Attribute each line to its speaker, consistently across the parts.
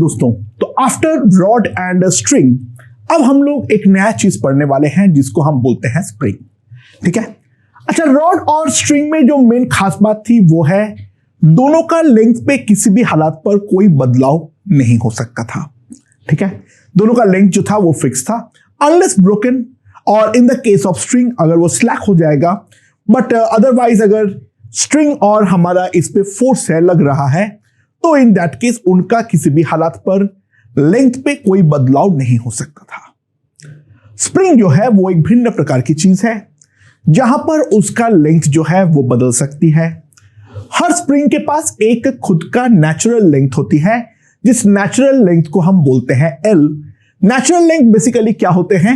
Speaker 1: दोस्तों, तो after rod and string अब हम लोग एक नया चीज पढ़ने वाले हैं जिसको हम बोलते हैं स्प्रिंग। ठीक है। अच्छा, रॉड और स्ट्रिंग में जो मेन खास बात थी वो है दोनों का लेंथ पे किसी भी हालात पर कोई बदलाव नहीं हो सकता था। ठीक है, दोनों का लेंथ जो था वो फिक्स था अनलेस ब्रोकन, और in the case of string अगर वो स्लैक हो जाएगा, बट अदरवाइज अगर स्ट्रिंग और हमारा इस पे फोर्स है लग रहा है तो इन दैट केस उनका किसी भी हालात पर लेंथ पे कोई बदलाव नहीं हो सकता था। स्प्रिंग जो है वो एक भिन्न प्रकार की चीज है जहां पर उसका लेंथ जो है वो बदल सकती है। हर स्प्रिंग के पास एक खुद का नेचुरल लेंथ होती है जिस नेचुरल लेंथ को हम बोलते हैं एल। नेचुरल लेंथ बेसिकली क्या होते हैं,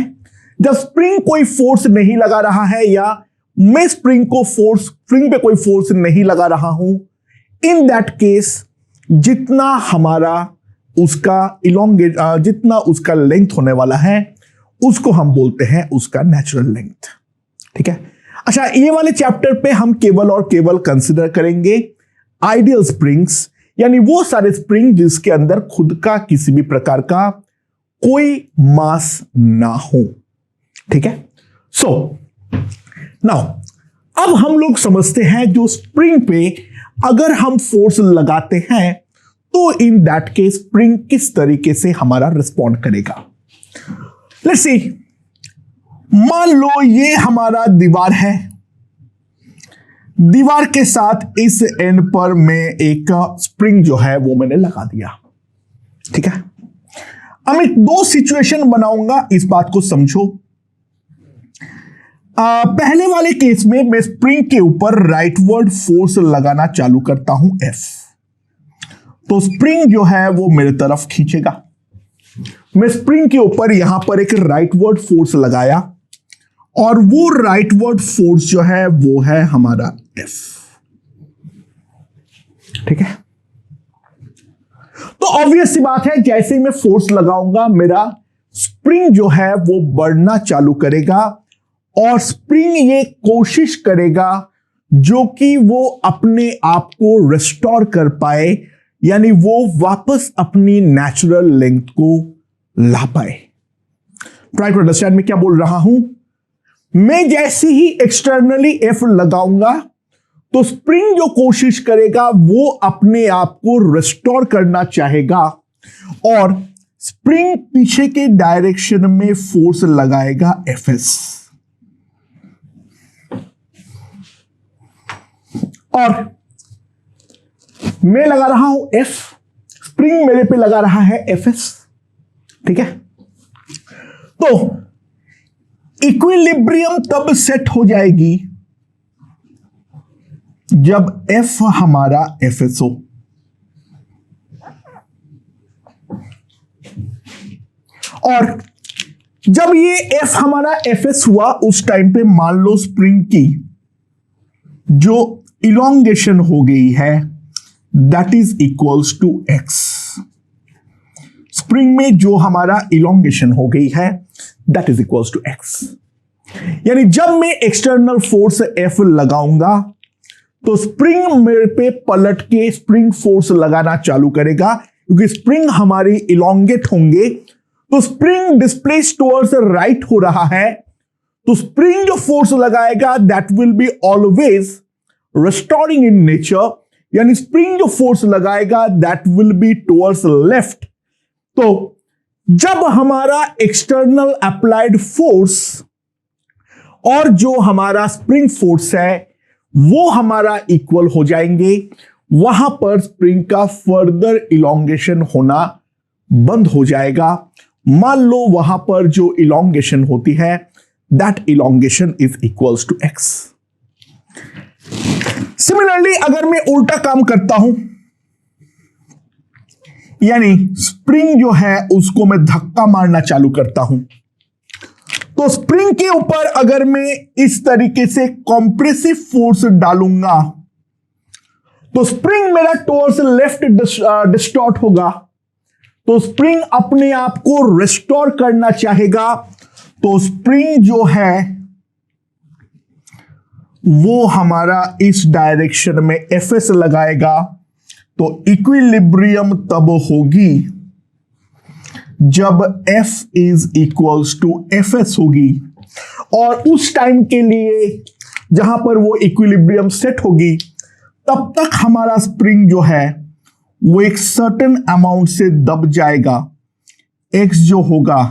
Speaker 1: जब स्प्रिंग कोई फोर्स नहीं लगा रहा है या मैं स्प्रिंग पे कोई फोर्स नहीं लगा रहा हूं, इन दैट केस जितना हमारा उसका जितना उसका लेंथ होने वाला है उसको हम बोलते हैं उसका नेचुरल लेंथ। ठीक है। अच्छा, ये वाले चैप्टर पे हम केवल और केवल कंसिडर करेंगे आइडियल स्प्रिंग्स, यानी वो सारे स्प्रिंग जिसके अंदर खुद का किसी भी प्रकार का कोई मास ना हो। ठीक है। सो नाउ अब हम लोग समझते हैं जो स्प्रिंग पे अगर हम फोर्स लगाते हैं तो इन दैट केस स्प्रिंग किस तरीके से हमारा रिस्पॉन्ड करेगा। लेट्स सी, मान लो ये हमारा दीवार है, दीवार के साथ इस एंड पर मैं एक स्प्रिंग जो है वो मैंने लगा दिया। ठीक है। अब मैं दो सिचुएशन बनाऊंगा, इस बात को समझो। पहले वाले केस में मैं स्प्रिंग के ऊपर राइटवर्ड फोर्स लगाना चालू करता हूं F, तो स्प्रिंग जो है वो मेरे तरफ खींचेगा। मैं स्प्रिंग के ऊपर यहां पर एक राइटवर्ड फोर्स लगाया और वो राइटवर्ड फोर्स जो है वो है हमारा F। ठीक है। तो ऑब्वियस सी बात है, जैसे ही मैं फोर्स लगाऊंगा मेरा स्प्रिंग जो है वो बढ़ना चालू करेगा और स्प्रिंग ये कोशिश करेगा जो कि वो अपने आप को रिस्टोर कर पाए, यानी वो वापस अपनी नेचुरल लेंथ को ला पाए। ट्राई टू अंडरस्टैंड मैं क्या बोल रहा हूं। मैं जैसे ही एक्सटर्नली F लगाऊंगा तो स्प्रिंग जो कोशिश करेगा वो अपने आप को रिस्टोर करना चाहेगा और स्प्रिंग पीछे के डायरेक्शन में फोर्स लगाएगा Fs, और मैं लगा रहा हूं F, स्प्रिंग मेरे पे लगा रहा है Fs। ठीक है। तो इक्विलिब्रियम तब सेट हो जाएगी जब F हमारा Fs हो। और जब ये F हमारा Fs हुआ उस टाइम पे मान लो स्प्रिंग की जो इलोंगेशन हो गई है that is equals to x। Spring में जो हमारा इलोंगेशन हो गई है that is equals to x, यानी जब मैं एक्सटर्नल फोर्स F लगाऊंगा तो स्प्रिंग मेरे पे पलट के स्प्रिंग फोर्स लगाना चालू करेगा, क्योंकि स्प्रिंग हमारी इलोंगेट होंगे तो स्प्रिंग डिस्प्लेस टुवर्ड्स राइट हो रहा है, तो स्प्रिंग जो फोर्स लगाएगा that will be always restoring in nature, यानी स्प्रिंग जो फोर्स लगाएगा that will be towards left. तो जब हमारा एक्सटर्नल अप्लाइड फोर्स और जो हमारा स्प्रिंग फोर्स है वो हमारा इक्वल हो जाएंगे, वहां पर स्प्रिंग का फर्दर इलोंगेशन होना बंद हो जाएगा। मान लो वहां पर जो इलोंगेशन होती है that elongation is equals to x। Similarly अगर मैं उल्टा काम करता हूं, यानी स्प्रिंग जो है उसको मैं धक्का मारना चालू करता हूं, तो स्प्रिंग के ऊपर अगर मैं इस तरीके से कॉम्प्रेसिव फोर्स डालूंगा तो स्प्रिंग मेरा टुवर्ड्स लेफ्ट डिस्टॉर्ट होगा, तो स्प्रिंग अपने आप को रिस्टोर करना चाहेगा, तो स्प्रिंग जो है वो हमारा इस डायरेक्शन में Fs लगाएगा, तो इक्विलिब्रियम तब होगी जब F is equals to Fs होगी और उस टाइम के लिए जहां पर वो इक्विलिब्रियम सेट होगी, तब तक हमारा स्प्रिंग जो है वो एक सर्टेन अमाउंट से दब जाएगा। X जो होगा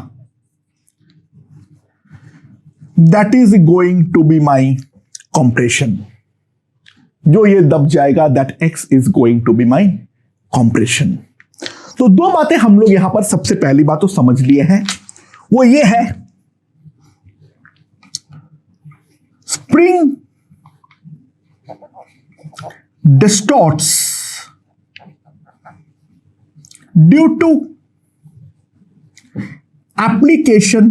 Speaker 1: that is going to be my compression. जो ये दब जाएगा that X is going to be my compression. तो दो बातें हम लोग यहां पर सबसे पहली बात तो समझ लिए हैं, वो ये है spring distorts due to application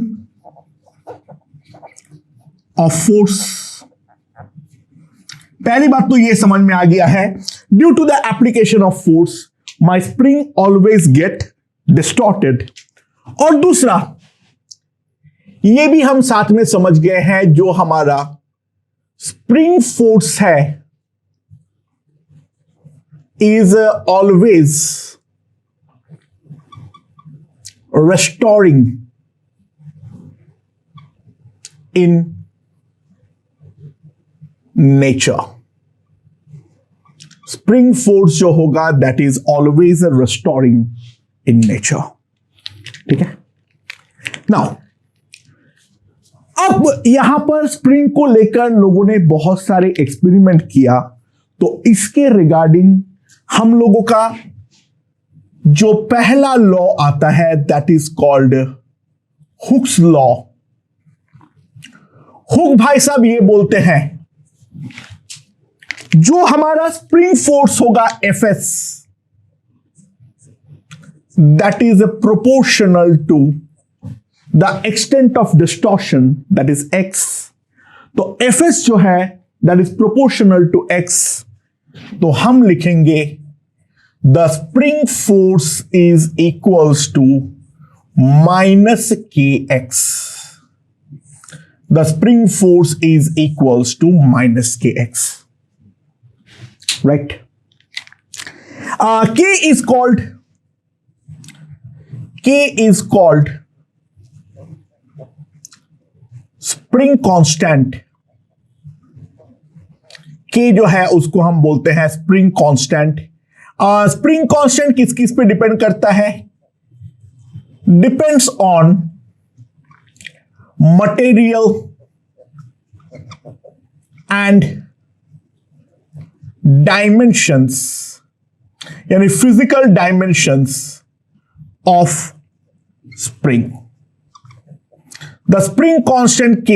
Speaker 1: of force। पहली बात तो ये समझ में आ गया है, due to the application of force my spring always get distorted. और दूसरा ये भी हम साथ में समझ गए हैं, जो हमारा स्प्रिंग फोर्स है is always restoring in nature। Spring force जो होगा that is always restoring in nature। ठीक है। नाउ अब यहां पर स्प्रिंग को लेकर लोगों ने बहुत सारे एक्सपेरिमेंट किया, तो इसके रिगार्डिंग हम लोगों का जो पहला लॉ आता है that is called Hooke's law. Hooke भाई साहब ये बोलते हैं जो हमारा स्प्रिंग फोर्स होगा Fs that is proportional to the extent of distortion that is X। तो Fs जो है that is proportional to X, तो हम लिखेंगे the spring force is equals to minus KX। The spring force is equals to minus KX, right. K is called spring constant. K जो है उसको हम बोलते हैं स्प्रिंग कांस्टेंट। स्प्रिंग कांस्टेंट किस किस पे डिपेंड करता है? Depends on material and dimensions, यानी physical dimensions of spring. The spring constant K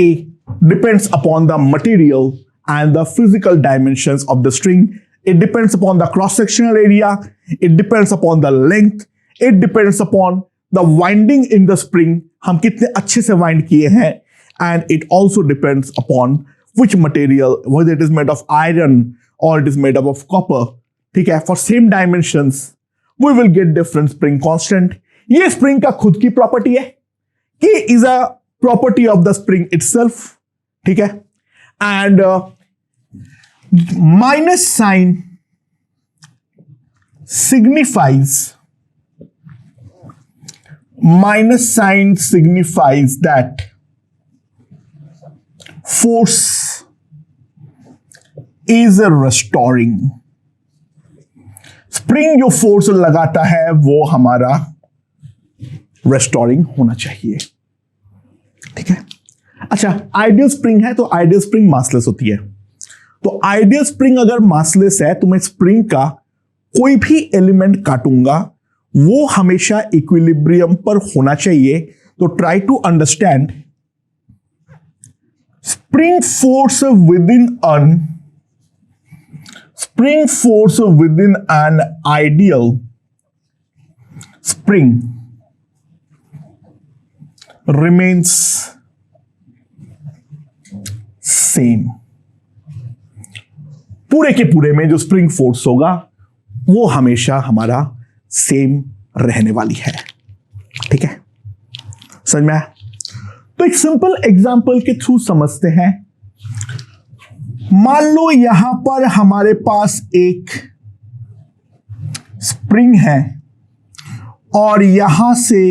Speaker 1: depends upon the material and the physical dimensions of the string. It depends upon the cross-sectional area, it depends upon the length, it depends upon the winding in the spring, हम कितने अच्छे से wind किए हैं, and it also depends upon which material, whether it is made of iron or it is made up of copper। ठीक है, for same dimensions we will get different spring constant। ये spring का खुद की property है, K is a property of the spring itself। ठीक है, and minus sign signifies that force is restoring। Spring जो फोर्स लगाता है वो हमारा रेस्टोरिंग होना चाहिए। ठीक है। अच्छा, आइडियल स्प्रिंग है तो आइडियल स्प्रिंग मासलेस होती है। तो आइडियल स्प्रिंग अगर मासलेस है तो मैं स्प्रिंग का कोई भी एलिमेंट काटूंगा वो हमेशा इक्विलिब्रियम पर होना चाहिए। तो try to understand spring force within an ideal spring remains same. पूरे के पूरे में जो स्प्रिंग फोर्स होगा वो हमेशा हमारा सेम रहने वाली है। ठीक है, समझ में आया? तो एक सिंपल एग्जांपल के थ्रू समझते हैं। मान लो यहां पर हमारे पास एक स्प्रिंग है और यहां से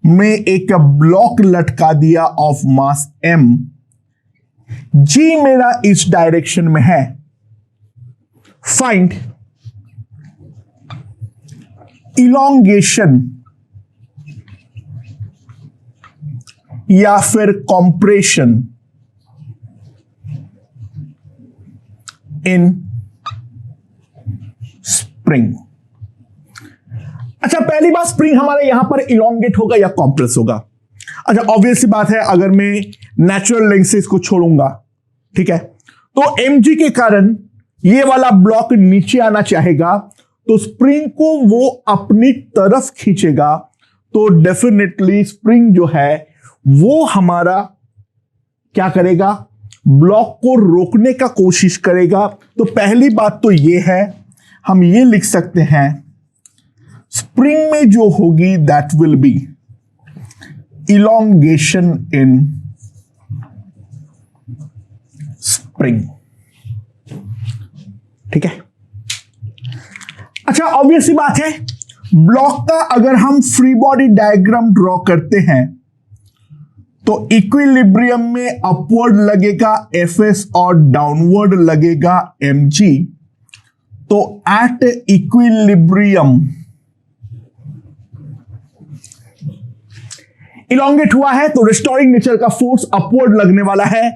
Speaker 1: में एक ब्लॉक लटका दिया ऑफ मास m, g मेरा इस डायरेक्शन में है, फाइंड इलॉन्गेशन या फिर कॉम्प्रेशन इन स्प्रिंग। अच्छा, पहली बात, स्प्रिंग हमारे यहां पर इलॉन्गेट होगा या कॉम्प्रेस होगा? अच्छा, ऑब्वियस सी बात है, अगर मैं नेचुरल लेंथ से इसको छोड़ूंगा, ठीक है, तो mg के कारण ये वाला ब्लॉक नीचे आना चाहेगा, तो स्प्रिंग को वो अपनी तरफ खींचेगा, तो डेफिनेटली स्प्रिंग जो है वो हमारा क्या करेगा? ब्लॉक को रोकने का कोशिश करेगा। तो पहली बात तो ये है, हम ये लिख सकते हैं, स्प्रिंग में जो होगी that will B elongation in spring. ठीक है। अच्छा, ऑब्वियस सी बात है, ब्लॉक का अगर हम फ्री बॉडी डायग्राम ड्रॉ करते हैं तो इक्विलिब्रियम में अपवर्ड लगेगा Fs और डाउनवर्ड लगेगा mg। तो एट इक्विलिब्रियम इलॉन्गेट हुआ है, तो रिस्टोरिंग नेचर का फोर्स अपवर्ड लगने वाला है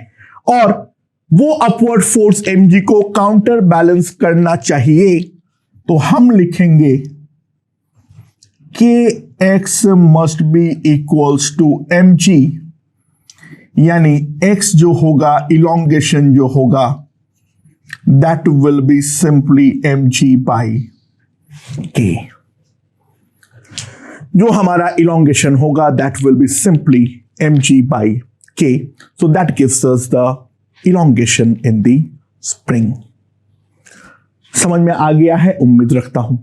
Speaker 1: और वो अपवर्ड फोर्स mg को काउंटर बैलेंस करना चाहिए। तो हम लिखेंगे kx must be equals to mg, यानी x जो होगा, इलॉन्गेशन जो होगा, that will be simply mg by k। जो हमारा इलॉन्गेशन होगा that will be simply mg by k। So that gives us the elongation in the spring. समझ में आ गया है, उम्मीद रखता हूं।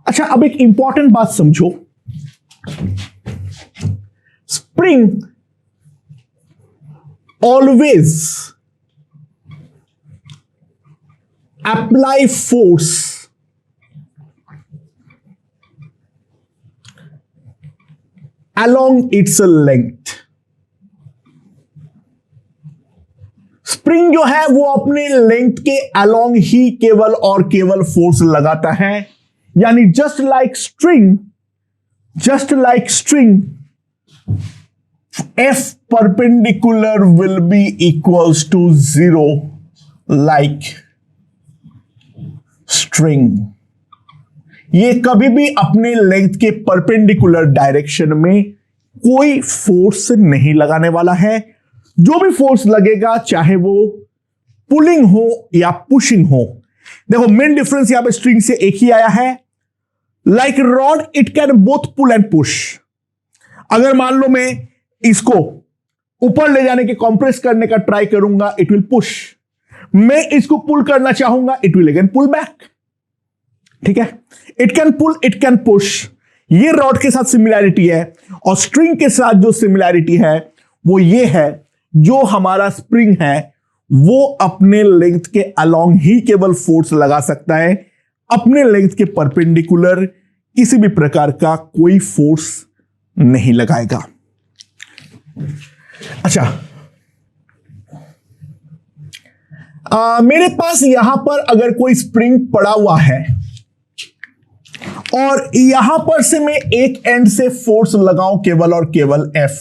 Speaker 1: अच्छा, अब एक इंपॉर्टेंट बात समझो, spring always apply force along its length। Spring जो है वो अपने लेंथ के अलोंग ही केवल और केवल फोर्स लगाता है, यानी just like string F perpendicular will be equals to 0 like string। ये कभी भी अपने लेंथ के परपेंडिकुलर डायरेक्शन में कोई फोर्स नहीं लगाने वाला है। जो भी फोर्स लगेगा, चाहे वो पुलिंग हो या पुशिंग हो। देखो, मेन डिफरेंस यहां पे स्ट्रिंग से एक ही आया है। Like rod, it can both pull and push. अगर मान लो मैं इसको ऊपर ले जाने के कंप्रेस करने का ट्राई करूंगा, इट विल पुश। मैं इसको पुल करना चाहूंगा, it will again pull back. ठीक है, it can pull, it can push. ये रॉड के साथ सिमिलैरिटी है, और स्ट्रिंग के साथ जो सिमिलैरिटी है वो ये है, जो हमारा स्प्रिंग है वो अपने लेंथ के अलोंग ही केवल फोर्स लगा सकता है, अपने लेंथ के परपेंडिकुलर किसी भी प्रकार का कोई फोर्स नहीं लगाएगा। अच्छा, मेरे पास यहां पर अगर कोई स्प्रिंग पड़ा हुआ है और यहां पर से मैं एक एंड से फोर्स लगाऊं केवल और केवल F,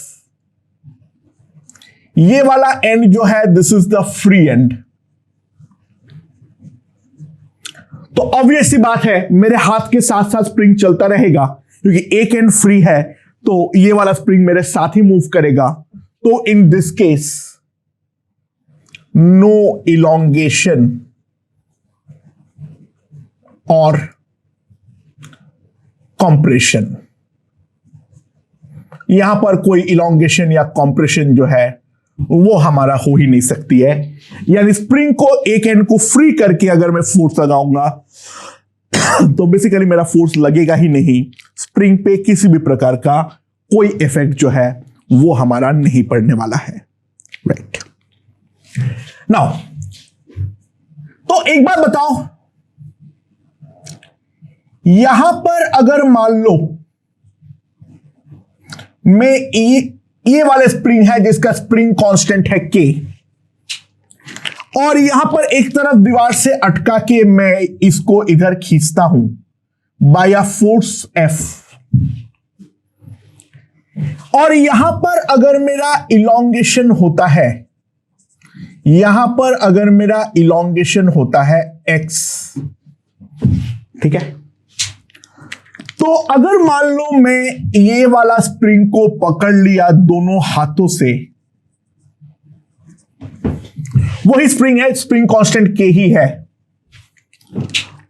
Speaker 1: ये वाला एंड जो है this is the free and. तो ऑब्वियस सी बात है, मेरे हाथ के साथ साथ स्प्रिंग चलता रहेगा, क्योंकि एक एंड फ्री है, तो ये वाला स्प्रिंग मेरे साथ ही मूव करेगा। तो in this case no elongation और कॉम्प्रेशन, यहां पर कोई इलॉन्गेशन या कॉम्प्रेशन जो है वो हमारा हो ही नहीं सकती है। यानी स्प्रिंग को एक एंड को फ्री करके अगर मैं फोर्स लगाऊंगा तो बेसिकली मेरा फोर्स लगेगा ही नहीं, स्प्रिंग पे किसी भी प्रकार का कोई इफेक्ट जो है वो हमारा नहीं पड़ने वाला है। राइट नाउ, तो एक बात बताओ, यहां पर अगर मान लो में ये वाला स्प्रिंग है जिसका स्प्रिंग कांस्टेंट है K, और यहां पर एक तरफ दीवार से अटका के मैं इसको इधर खींचता हूं बाय अ फोर्स F, और यहां पर अगर मेरा इलॉन्गेशन होता है, यहां पर अगर मेरा इलॉन्गेशन होता है X, ठीक है, तो अगर मान लो मैं ये वाला स्प्रिंग को पकड़ लिया दोनों हाथों से, वही स्प्रिंग है, स्प्रिंग कांस्टेंट K ही है,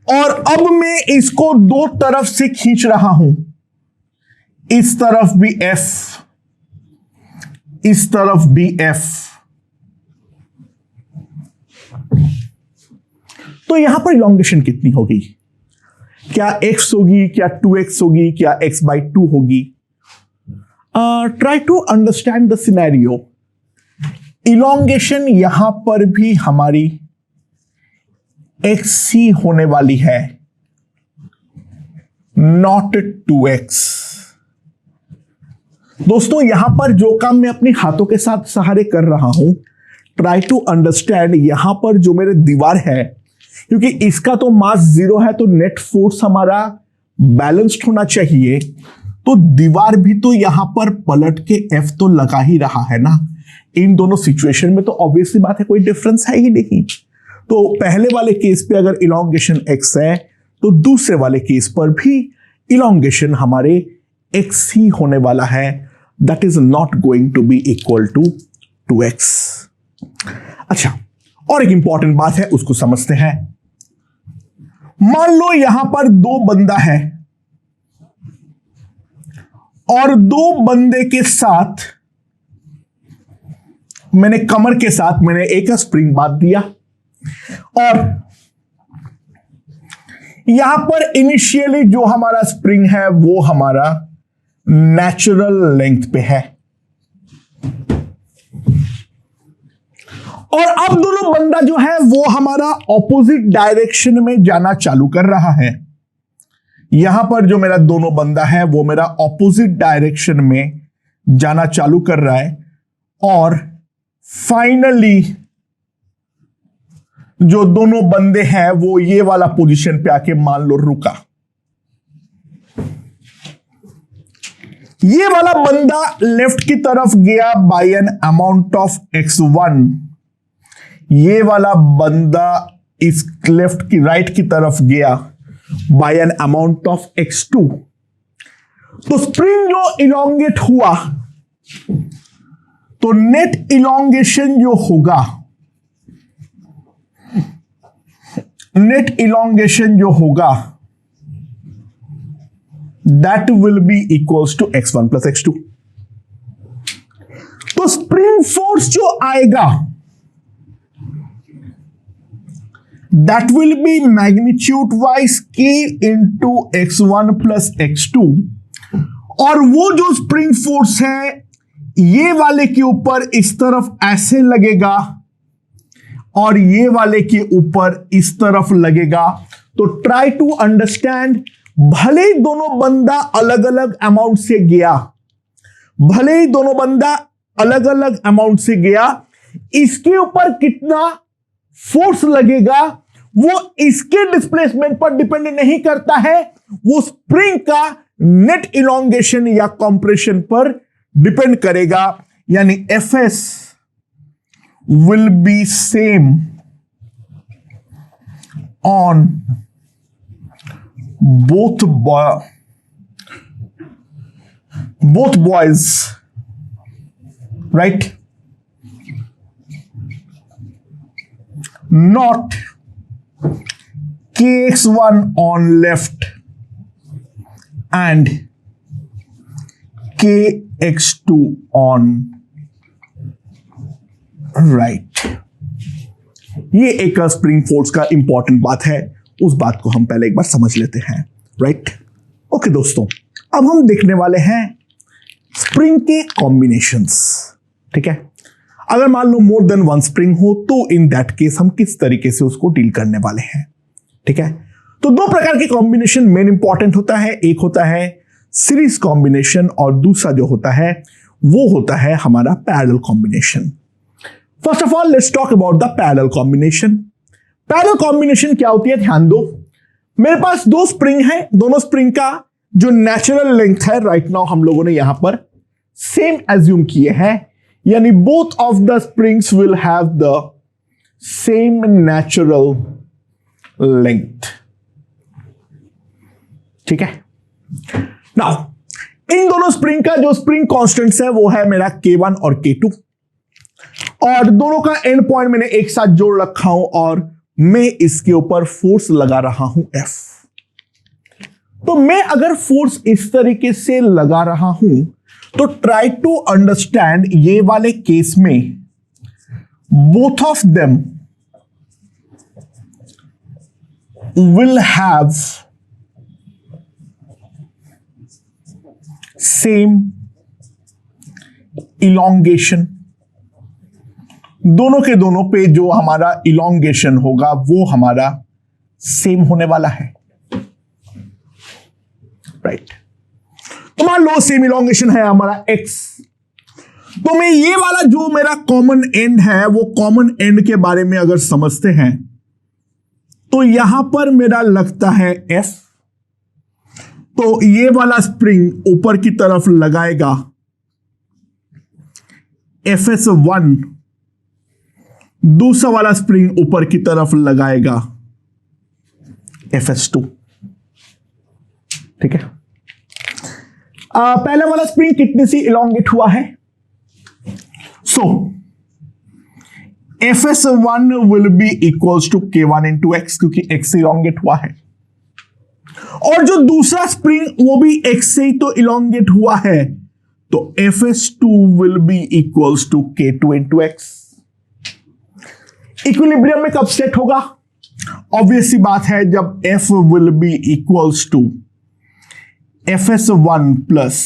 Speaker 1: और अब मैं इसको दो तरफ से खींच रहा हूं, इस तरफ भी F, इस तरफ भी F, तो यहां पर इलॉन्गेशन कितनी होगी? क्या x होगी, क्या 2x होगी, क्या x/2 होगी? Try to understand the scenario. Elongation यहां पर भी हमारी x ही होने वाली है, नॉट 2x। दोस्तों यहां पर जो काम मैं अपने हाथों के साथ सहारे कर रहा हूं, ट्राई टू अंडरस्टैंड, यहां पर जो मेरे दीवार है, क्योंकि इसका तो मास 0 है तो नेट फोर्स हमारा बैलेंस्ड होना चाहिए, तो दीवार भी तो यहां पर पलट के F तो लगा ही रहा है ना। इन दोनों सिचुएशन में तो ऑब्वियसली बात है कोई डिफरेंस है ही नहीं। तो पहले वाले केस पे अगर इलॉन्गेशन x है तो दूसरे वाले केस पर भी इलॉन्गेशन हमारे x ही होने वाला है, that is not going to be equal to 2x। अच्छा, और एक इंपॉर्टेंट बात है उसको समझते हैं। मान लो यहां पर दो बंदा है और दो बंदे के साथ मैंने कमर के साथ मैंने एक स्प्रिंग बांध दिया, और यहां पर इनिशियली जो हमारा स्प्रिंग है वो हमारा नेचुरल लेंथ पे है, और अब दोनों बंदा जो है वो हमारा ऑपोजिट डायरेक्शन में जाना चालू कर रहा है। यहां पर जो मेरा दोनों बंदा है वो मेरा ऑपोजिट डायरेक्शन में जाना चालू कर रहा है, और फाइनली जो दोनों बंदे हैं वो ये वाला पोजीशन पे आके मान लो रुका। ये वाला बंदा लेफ्ट की तरफ गया bye an amount of x1, ये वाला बंदा इस लेफ्ट की राइट की तरफ गया bye an amount of x2। तो स्प्रिंग जो इलॉन्गेट हुआ तो नेट इलॉन्गेशन जो होगा, नेट इलॉन्गेशन जो होगा that will be equals to x1 plus x2। तो स्प्रिंग फोर्स जो आएगा that will be magnitude wise k into x1 plus x2, और वो जो स्प्रिंग फोर्स है ये वाले के ऊपर इस तरफ ऐसे लगेगा और ये वाले के ऊपर इस तरफ लगेगा। तो ट्राई टू अंडरस्टैंड, भले ही दोनों बंदा अलग अलग अमाउंट से गया, भले ही दोनों बंदा अलग अलग अमाउंट से गया, इसके ऊपर कितना फोर्स लगेगा वो इसके डिस्प्लेसमेंट पर डिपेंड नहीं करता है, वो स्प्रिंग का नेट इलॉन्गेशन या कंप्रेशन पर डिपेंड करेगा। यानी Fs will be same on both boys, right? Not kx1 on left and kx2 on right। ये एक स्प्रिंग फोर्स का इंपॉर्टेंट बात है, उस बात को हम पहले एक बार समझ लेते हैं, राइट? ओके दोस्तों, अब हम देखने वाले हैं स्प्रिंग के कॉम्बिनेशंस, ठीक है? अगर मान लो मोर देन वन स्प्रिंग हो तो इन दैट केस हम किस तरीके से उसको डील करने वाले हैं, ठीक है? तो दो प्रकार के कॉम्बिनेशन मेन इंपॉर्टेंट होता है, एक होता है सीरीज कॉम्बिनेशन और दूसरा जो होता है वो होता है हमारा parallel combination. First of all let's talk about the parallel combination. Parallel combination क्या होती है, ध्यान दो। मेरे पास दो स्प्रिंग है, दोनों स्प्रिंग का जो नेचुरल लेंथ है राइट नाउ हम लोगों ने यहां पर सेम एज्यूम किए हैं, यानी both of the springs will have the same natural length. ठीक है, नाउ इन दोनों स्प्रिंग का जो स्प्रिंग कांस्टेंट्स है वो है मेरा K1 और K2, और दोनों का एंड पॉइंट मैंने एक साथ जोड़ रखा हूं और मैं इसके ऊपर फोर्स लगा रहा हूं F। तो मैं अगर फोर्स इस तरीके से लगा रहा हूं तो ट्राई टू अंडरस्टैंड, ये वाले केस में both of them will have same elongation. दोनों के दोनों पे जो हमारा इलोंगेशन होगा वो हमारा सेम होने वाला है, राइट। तो मान लो सेम इलोंगेशन है हमारा x, तो मैं ये वाला जो मेरा कॉमन एंड है वो कॉमन एंड के बारे में अगर समझते हैं तो यहां पर मेरा लगता है F। तो ये वाला स्प्रिंग ऊपर की तरफ लगाएगा FS1, दूसरा वाला स्प्रिंग ऊपर की तरफ लगाएगा FS2। ठीक है, पहला वाला स्प्रिंग कितनी सी इलोंगेट हुआ है, so FS1 will be equals to K1 into x, क्योंकि x से इलोंगेट हुआ है, और जो दूसरा स्प्रिंग वो भी x से ही तो इलोंगेट हुआ है, तो FS2 will be equals to K2 into x. Equilibrium में कब सेट होगा, ऑब्वियस सी बात है जब F will be equals to FS1 plus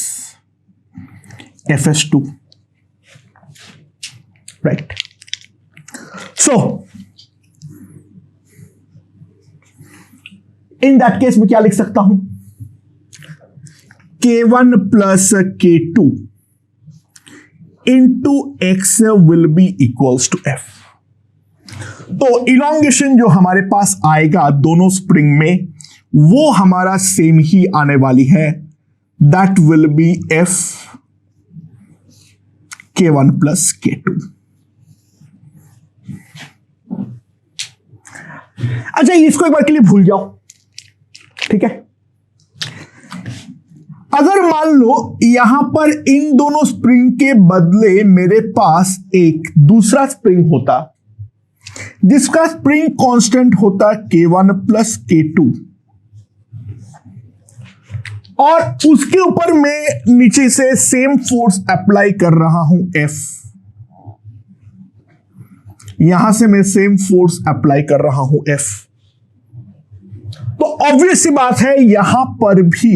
Speaker 1: FS2, right. So in that case में क्या लिख सकता हूं, K1 plus K2 into x will be equals to F। तो इलोंगेशन जो हमारे पास आएगा दोनों स्प्रिंग में वो हमारा सेम ही आने वाली है, that will B F K1 plus K2। अच्छा, इसको एक बार के लिए भूल जाओ, ठीक है। अगर मान लो यहां पर इन दोनों स्प्रिंग के बदले मेरे पास एक दूसरा स्प्रिंग होता जिसका स्प्रिंग कांस्टेंट होता K1 प्लस K2, और उसके ऊपर मैं नीचे से सेम फोर्स अप्लाई कर रहा हूं F, यहां से मैं सेम फोर्स अप्लाई कर रहा हूं F, तो ऑब्वियस सी बात है यहां पर भी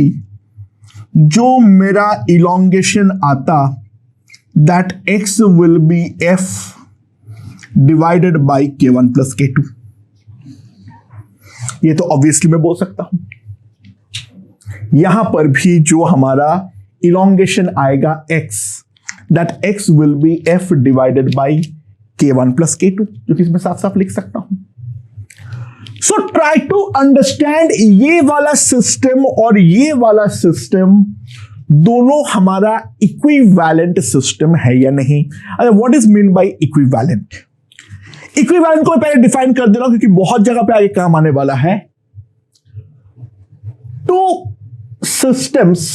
Speaker 1: जो मेरा इलोंगेशन आता that x will be F divided by K1 plus K2। ये तो ऑब्वियसली मैं बोल सकता हूं यहां पर भी जो हमारा इलोंगेशन आएगा x, that x will be F divided by K1 plus K2, जो कि इसमें साफ साफ लिख सकता हूं। सो ट्राई टू अंडरस्टैंड, ये वाला सिस्टम और ये वाला सिस्टम दोनों हमारा इक्विवेलेंट सिस्टम है या नहीं। अच्छा, what is mean by equivalent? Equivalent को पहले डिफाइन कर दे रहा हूं क्योंकि बहुत जगह पे आगे काम आने वाला है। Two systems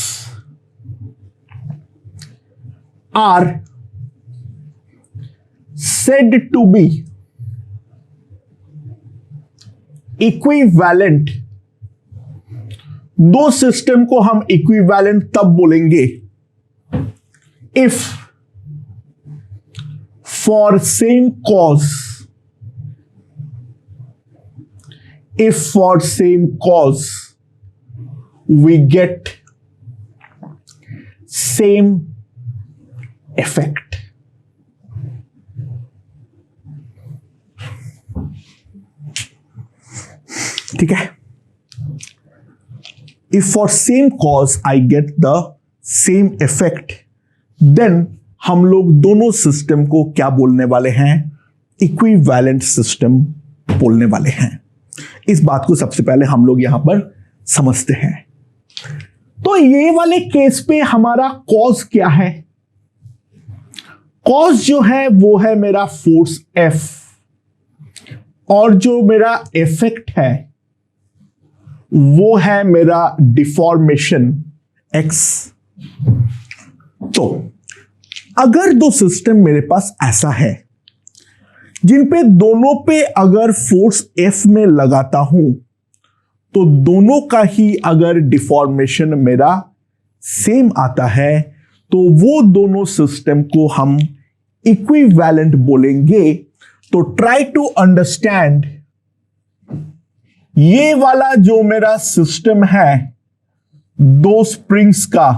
Speaker 1: are said to be equivalent, दो सिस्टम को हम इक्विवेलेंट तब बोलेंगे if for same cause, if for same cause we get same effect। ठीक है, if for same cause I get the same effect, then हम लोग दोनों सिस्टम को क्या बोलने वाले हैं? इक्विवेलेंट सिस्टम बोलने वाले हैं। इस बात को सबसे पहले हम लोग यहां पर समझते हैं। तो ये वाले केस पे हमारा कॉज क्या है? कॉज जो है वो है मेरा फोर्स F, और जो मेरा इफेक्ट है वो है मेरा डिफॉर्मेशन X। तो अगर दो सिस्टम मेरे पास ऐसा है जिन पे दोनों पे अगर फोर्स F में लगाता हूं तो दोनों का ही अगर डिफॉर्मेशन मेरा सेम आता है तो वो दोनों सिस्टम को हम इक्विवेलेंट बोलेंगे। तो ट्राई टू अंडरस्टैंड, ये वाला जो मेरा सिस्टम है दो स्प्रिंग्स का,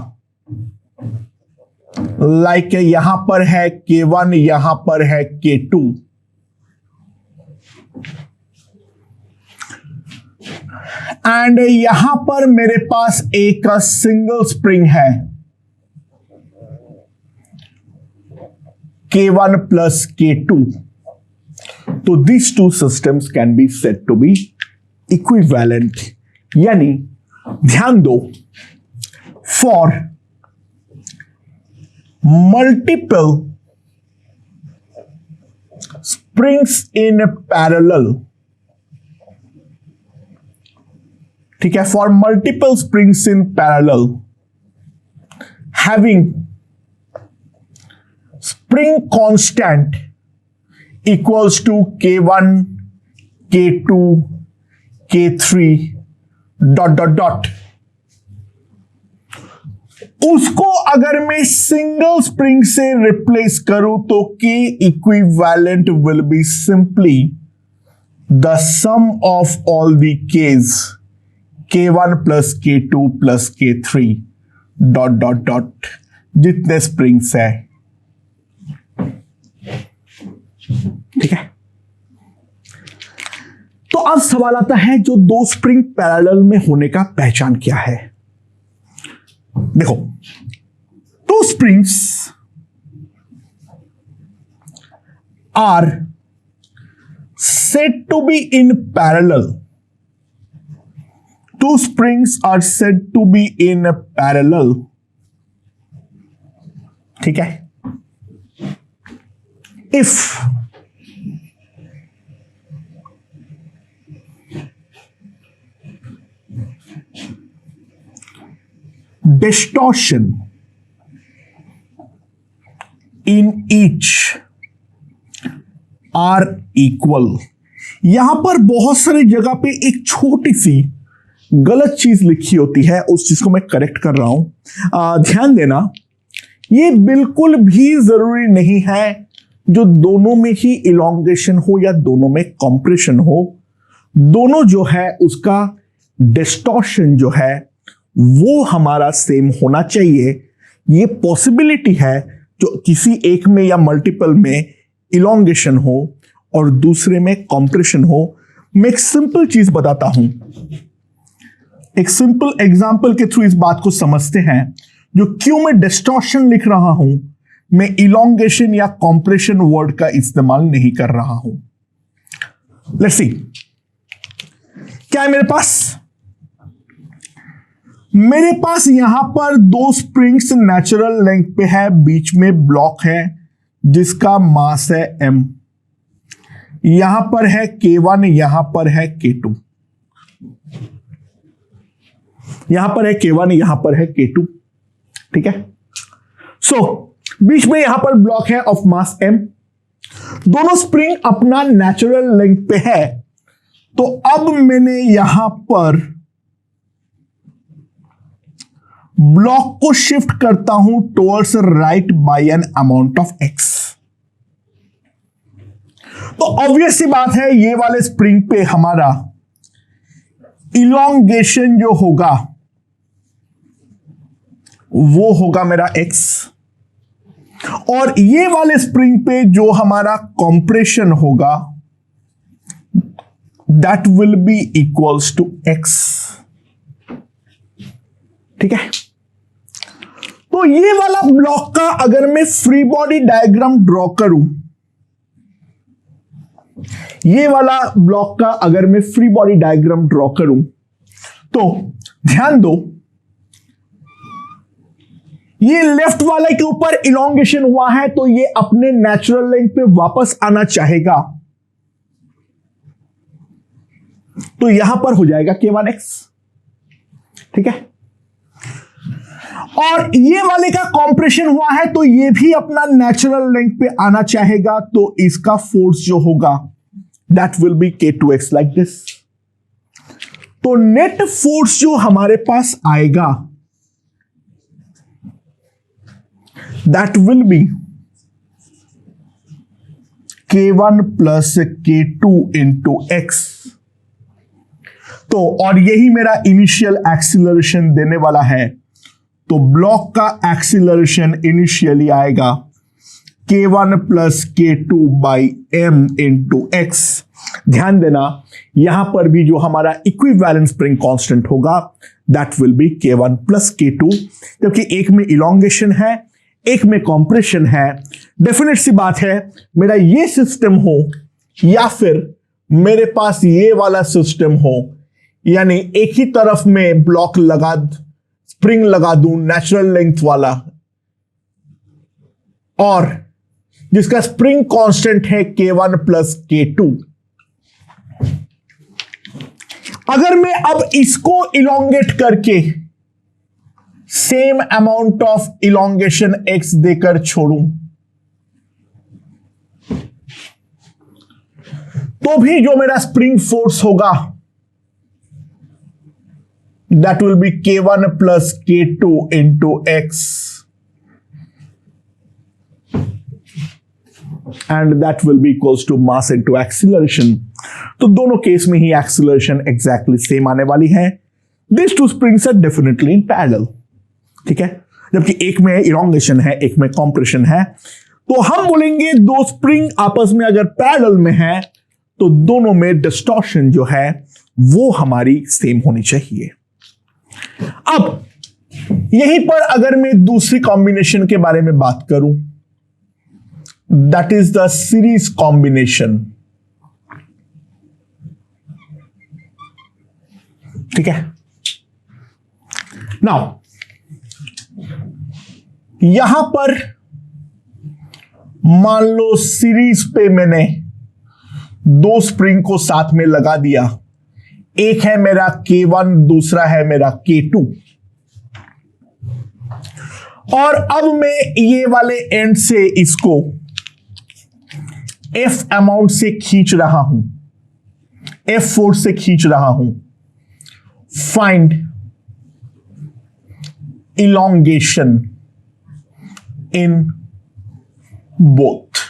Speaker 1: लाइक यहां पर है K1, यहां पर है K2, एंड यहां पर मेरे पास एक सिंगल स्प्रिंग है K1 प्लस K2। तो these two systems can be said to be equivalent। यानी ध्यान दो, for multiple springs in parallel, ठीक है, for multiple springs in parallel having spring constant equals to K1, K2, K3 dot dot dot, उसको अगर मैं single spring से replace करूं तो K equivalent will be simply the sum of all the K's, K1 plus K2 plus K3 dot dot dot, जितने springs है। ठीक है, तो अब सवाल आता है जो दो स्प्रिंग पैरेलल में होने का पहचान क्या है? देखो, two springs are said to be in parallel, two springs are said to be in parallel। ठीक है, if distortion in each are equal। यहां पर बहुत सारी जगह पे एक छोटी सी गलत चीज लिखी होती है, उस चीज को मैं करेक्ट कर रहा हूं। ध्यान देना, ये बिल्कुल भी जरूरी नहीं है जो दोनों में ही इलोंगेशन हो या दोनों में कंप्रेशन हो, दोनों जो है उसका डिस्टॉर्शन जो है वो हमारा सेम होना चाहिए। ये पॉसिबिलिटी है जो किसी एक में या मल्टीपल में इलोंगेशन हो और दूसरे में कंप्रेशन हो। मैं एक सिंपल चीज बताता हूं, एक सिंपल एग्जांपल के थ्रू इस बात को समझते हैं। जो क्यों मैं डिस्टॉर्शन लिख रहा हूं, मैं इलोंगेशन या कंप्रेशन वर्ड का इस्तेमाल नहीं कर रहा हूं। लेट्स सी, क्या है मेरे पास यहां पर दो स्प्रिंग्स नेचुरल लेंथ पे है, बीच में ब्लॉक है जिसका मास है m। यहां पर है K1, यहां पर है K2, यहां पर है K1, यहां पर है K2। ठीक है, सो बीच में यहां पर ब्लॉक है ऑफ मास m, दोनों स्प्रिंग अपना नेचुरल लेंथ पे है। तो अब मैंने यहां पर ब्लॉक को शिफ्ट करता हूं towards right by an amount of x। तो ऑब्वियस सी बात है, ये वाले स्प्रिंग पे हमारा इलोंगेशन जो होगा वो होगा मेरा x, और ये वाले स्प्रिंग पे जो हमारा कंप्रेशन होगा that will be equals to x। ठीक है। तो ये वाला ब्लॉक का अगर मैं फ्री बॉडी डायग्राम ड्रॉ करूं, ये वाला ब्लॉक का अगर मैं फ्री बॉडी डायग्राम ड्रॉ करूं, तो ध्यान दो, ये लेफ्ट वाले के ऊपर इलोंगेशन हुआ है, तो ये अपने नेचुरल लेंथ पे वापस आना चाहेगा, तो यहां पर हो जाएगा K1x, ठीक है। और ये वाले का कॉम्प्रेशन हुआ है, तो ये भी अपना नेचुरल लेंथ पे आना चाहेगा, तो इसका फोर्स जो होगा that will B K2x like this. तो नेट फोर्स जो हमारे पास आएगा that will be K1 plus K2 into x। तो और यही मेरा इनिशियल एक्सीलरेशन देने वाला है, तो ब्लॉक का एक्सीलरेशन इनिशियली आएगा K1 plus K2 by m into x। ध्यान देना, यहां पर भी जो हमारा इक्विवेलेंट स्प्रिंग कांस्टेंट होगा that will be K1 plus K2, क्योंकि एक में इलोंगेशन है, एक में कॉम्प्रेशन है। डेफिनेट सी बात है, मेरा ये सिस्टम हो या फिर मेरे पास ये वाला सिस्टम हो, यानी एक ही तरफ में ब्लॉक लगा, स्प्रिंग लगा दूं नेचुरल लेंथ वाला, और जिसका स्प्रिंग कांस्टेंट है K1 प्लस K2। अगर मैं अब इसको इलोंगेट करके same amount of elongation x देकर छोड़ूं, तो भी जो मेरा स्प्रिंग फोर्स होगा that will be K1 plus K2 into x, and that will be equals to mass into acceleration. तो दोनों केस में ही एक्सीलरेशन एग्जैक्टली सेम आने वाली है। This two springs are definitely in parallel, ठीक है। जबकि एक में इलोंगेशन है, एक में कॉम्प्रेशन है, तो हम बोलेंगे दो स्प्रिंग आपस में अगर पैरेलल में है तो दोनों में डिस्टॉर्शन जो है वो हमारी सेम होनी चाहिए। अब यहीं पर अगर मैं दूसरी कॉम्बिनेशन के बारे में बात करूं, that is the series combination, ठीक है। नाउ यहां पर मान लो सीरीज पे मैंने दो स्प्रिंग को साथ में लगा दिया, एक है मेरा K1, दूसरा है मेरा K2, और अब मैं ये वाले एंड से इसको F अमाउंट से खींच रहा हूं, F फोर्स से खींच रहा हूं। फाइंड इलोंगेशन इन बोथ,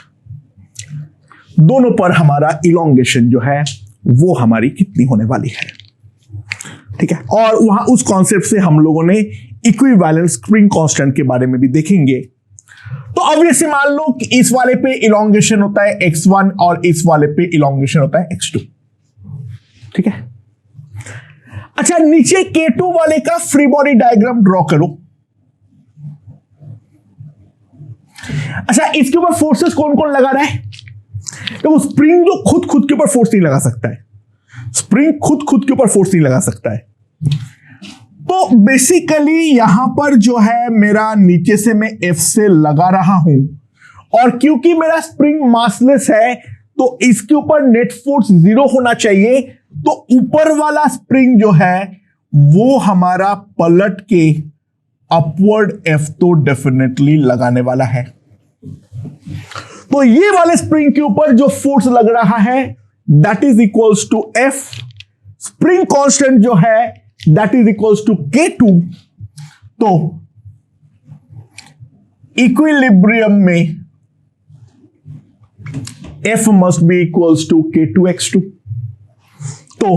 Speaker 1: दोनों पर हमारा इलोंगेशन जो है वो हमारी कितनी होने वाली है, ठीक है। और वहां उस कॉन्सेप्ट से हम लोगों ने इक्विवेलेंट स्प्रिंग कांस्टेंट के बारे में भी देखेंगे। तो अब जैसे मान लो कि इस वाले पे इलोंगेशन होता है x1 और इस वाले पे इलोंगेशन होता है x2, ठीक है। अच्छा, नीचे K2 वाले का फ्री बॉडी डायग्राम ड्रॉ करो। अच्छा, इसके ऊपर फोर्सेस कौन कौन लगा रहा है? तो स्प्रिंग जो खुद के ऊपर फोर्स नहीं लगा सकता है, स्प्रिंग खुद के ऊपर फोर्स नहीं लगा सकता है। तो बेसिकली यहां पर जो है मेरा नीचे से मैं F से लगा रहा हूं, और क्योंकि मेरा स्प्रिंग मासलेस है तो इसके ऊपर नेट फोर्स 0 होना चाहिए। तो ऊपर वाला स्प्रिंग जो है वो हमारा पलट के अपवर्ड F तो डेफिनेटली लगाने वाला है। तो ये वाले स्प्रिंग के ऊपर जो फोर्स लग रहा है that is equals to F, spring constant जो है that is equals to K2। तो इक्विलिब्रियम में F must be equals to K2x2। तो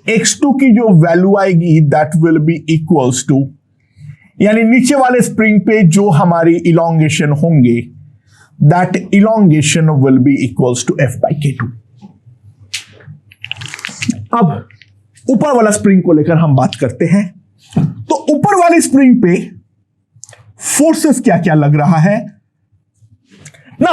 Speaker 1: x2 की जो वैल्यू आएगी that will be equals to, यानी नीचे वाले स्प्रिंग पे जो हमारी इलोंगेशन होंगे that elongation will be equals to F by K2। अब ऊपर वाला स्प्रिंग को लेकर हम बात करते हैं। तो ऊपर वाली स्प्रिंग पे फोर्सेस क्या क्या लग रहा है ना।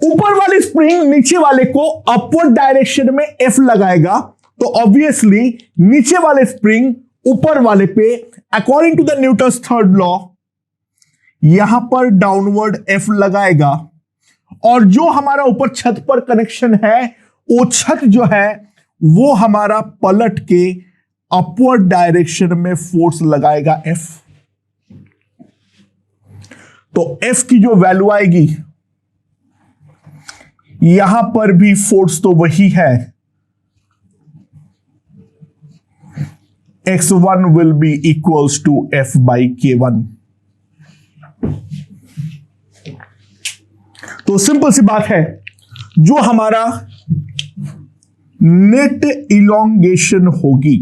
Speaker 1: ऊपर वाली स्प्रिंग नीचे वाले को अपवर्ड डायरेक्शन में F लगाएगा, तो ऑब्वियसली नीचे वाले स्प्रिंग ऊपर वाले पे according to the Newton's third law यहां पर डाउनवर्ड F लगाएगा, और जो हमारा ऊपर छत पर कनेक्शन है वो छत जो है वो हमारा पलट के अपवर्ड डायरेक्शन में फोर्स लगाएगा F। तो F की जो वैल्यू आएगी यहां पर भी फोर्स तो वही है, x1 will be equals to F by K1। तो सिंपल सी बात है, जो हमारा नेट इलोंगेशन होगी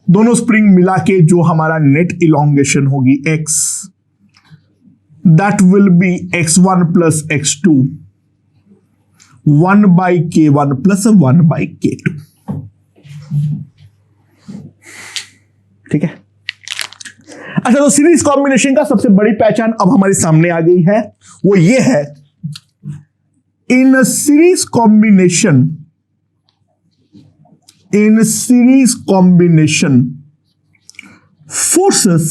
Speaker 1: दोनों स्प्रिंग मिला के, जो हमारा नेट इलोंगेशन होगी x, that will be x1 plus x2 1 by K1 plus 1 by K2। ठीक है। अच्छा, तो सीरीज कॉम्बिनेशन का सबसे बड़ी पहचान अब हमारे सामने आ गई है, वो ये है, in series combination forces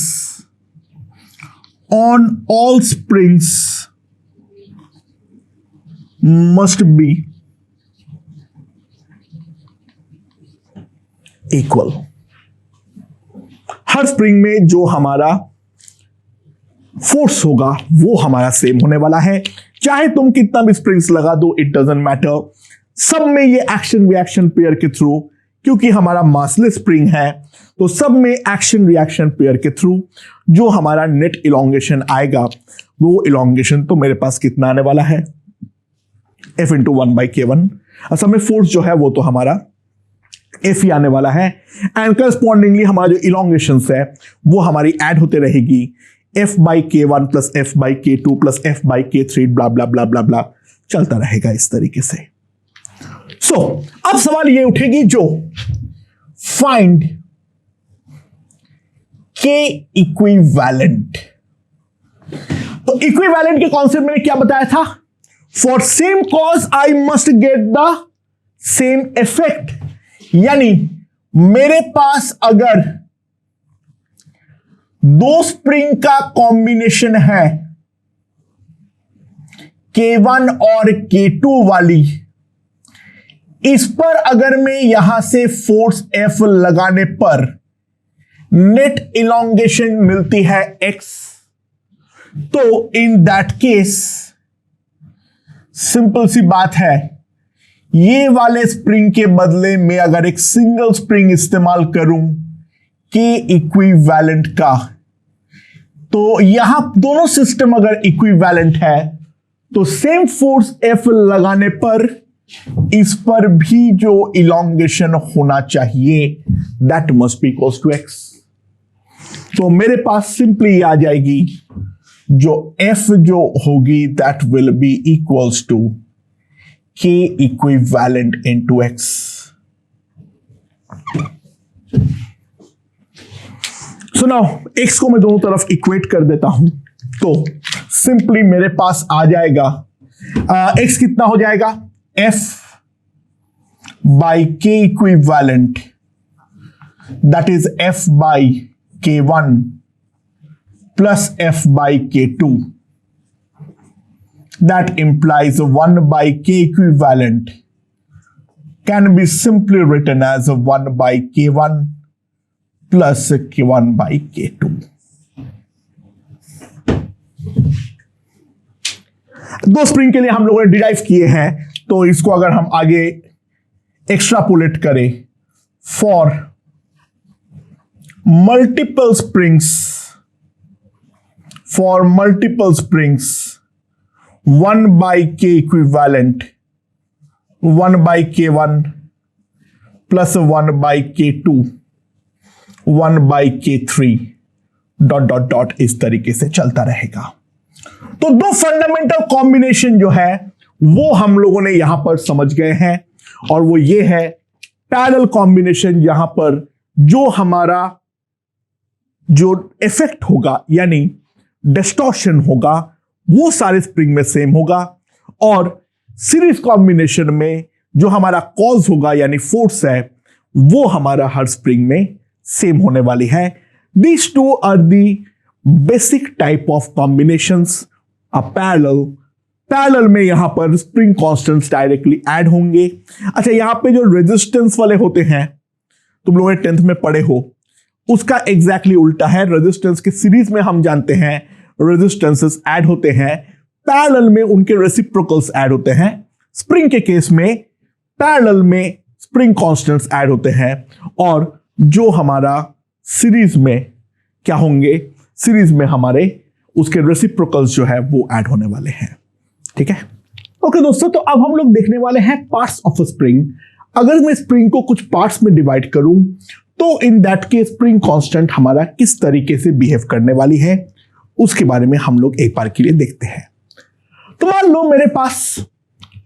Speaker 1: on all springs must be equal। Her spring में जो हमारा फोर्स होगा वो हमारा सेम होने वाला है, चाहे तुम कितना भी स्प्रिंग्स लगा दो, इट डजंट मैटर, सब में ये एक्शन रिएक्शन पेयर के थ्रू, क्योंकि हमारा मासलेस स्प्रिंग है तो सब में एक्शन रिएक्शन पेयर के थ्रू जो हमारा नेट इलोंगेशन आएगा वो इलोंगेशन तो मेरे पास कितना आने वाला है, F इंटू 1 बाई K1। असल में फोर्स जो है वो तो हमारा F ही आने वाला है, एंड करस्पॉन्डिंगली हमारा जो इलोंगेशन है वो हमारी ऐड होते रहेगी, F by K1 plus F by K2 plus F by K3 ब्ला ब्ला ब्ला ब्ला ब्ला चलता रहेगा इस तरीके से। सो अब सवाल ये उठेगी, जो फाइंड K इक्विवेलेंट। तो इक्विवेलेंट के कॉन्सेप्ट मैंने क्या बताया था, for same cause I must get the same effect, यानी मेरे पास अगर दो स्प्रिंग का कॉम्बिनेशन है K1 और K2 वाली, इस पर अगर मैं यहां से फोर्स F लगाने पर नेट इलोंगेशन मिलती है x, तो इन दैट केस सिंपल सी बात है, ये वाले स्प्रिंग के बदले में अगर एक सिंगल स्प्रिंग इस्तेमाल करूं K इक्विवेलेंट का, तो यहां दोनों सिस्टम अगर इक्विवेलेंट है तो सेम फोर्स F लगाने पर इस पर भी जो इलोंगेशन होना चाहिए that must be equals to x। तो मेरे पास सिंपली आ जाएगी जो F जो होगी that will be equals to K equivalent into x। So now x को मैं दोनों तरफ इक्वेट कर देता हूं, तो सिंपली मेरे पास आ जाएगा x कितना हो जाएगा, F by K equivalent that is F by K1 plus F by K2, that implies 1 by K equivalent can be simply written as 1 by K1 plus K1 by K2। दो spring के लिए हम लोगों ने derive किए हैं, तो इसको अगर हम आगे एक्स्ट्रापोलेट करें for multiple springs, 1 by K equivalent 1 by K1 plus 1 by K2 1 by K3 dot dot dot इस तरीके से चलता रहेगा। तो दो फंडामेंटल कॉम्बिनेशन जो है वो हम लोगों ने यहां पर समझ गए हैं, और वो ये है पैरेलल कॉम्बिनेशन, यहां पर जो हमारा जो इफेक्ट होगा यानी डिस्टॉर्शन होगा वो सारे स्प्रिंग में सेम होगा, और सीरीज कॉम्बिनेशन में जो हमारा कॉज होगा यानी फोर्स है वो हमारा हर स्प्रिंग में सेम होने वाली है। These two are the basic type of combinations. Uh parallel में यहां पर स्प्रिंग कांस्टेंट्स डायरेक्टली ऐड होंगे। अच्छा, यहां पे जो रेजिस्टेंस वाले होते हैं तुम लोगों ने 10th में पढ़े हो, उसका एग्जैक्टली उल्टा है। रेजिस्टेंस के सीरीज में हम जानते हैं रेजिस्टेंसेस ऐड होते हैं, पैरेलल में उनके रेसिप्रोकल्स ऐड होते हैं। स्प्रिंग के केस में पैरेलल में स्प्रिंग कांस्टेंट्स ऐड होते हैं, और जो हमारा सीरीज में क्या होंगे, सीरीज में हमारे उसके रेसिप्रोकल्स जो है वो ऐड होने वाले हैं। ठीक है, ओके दोस्तों, तो अब हम लोग देखने वाले हैं पार्ट्स ऑफ अ स्प्रिंग। अगर मैं स्प्रिंग को कुछ पार्ट्स में डिवाइड करूं तो इन दैट केस स्प्रिंग कांस्टेंट हमारा किस तरीके से बिहेव करने वाली है उसके बारे में हम लोग एक बार के लिए देखते हैं। तो मान लो मेरे पास